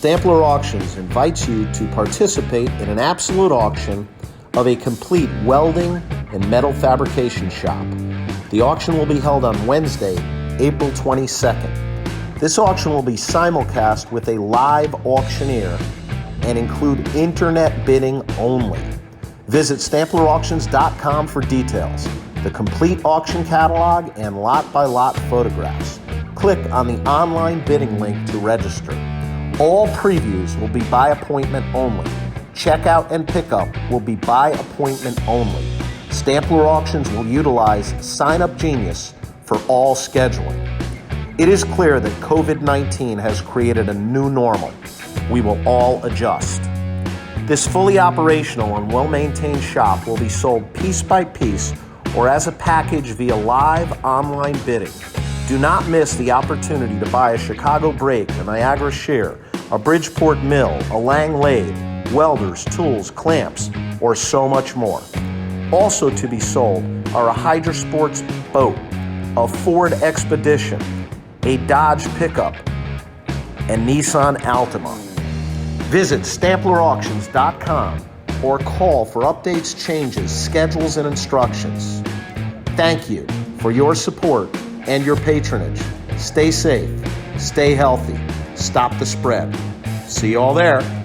Stampler Auctions invites you to participate in an absolute auction of a complete welding and metal fabrication shop. The auction will be held on Wednesday, April 22nd. This auction will be simulcast with a live auctioneer and include internet bidding only. Visit StamplerAuctions.com for details, the complete auction catalog, and lot-by-lot photographs. Click on the online bidding link to register. All previews will be by appointment only. Checkout and pickup will be by appointment only. Stampler Auctions will utilize Sign Up Genius for all scheduling. It is clear that COVID-19 has created a new normal. We will all adjust. This fully operational and well-maintained shop will be sold piece by piece or as a package via live online bidding. Do not miss the opportunity to buy a Chicago brake, a Niagara shear, a Bridgeport mill, a Lang lathe, welders, tools, clamps, or so much more. Also to be sold are a Hydra Sports boat, a Ford Expedition, a Dodge pickup, and Nissan Altima. Visit StamplerAuctions.com or call for updates, changes, schedules, and instructions. Thank you for your support and your patronage. Stay safe, stay healthy, stop the spread. See you all there.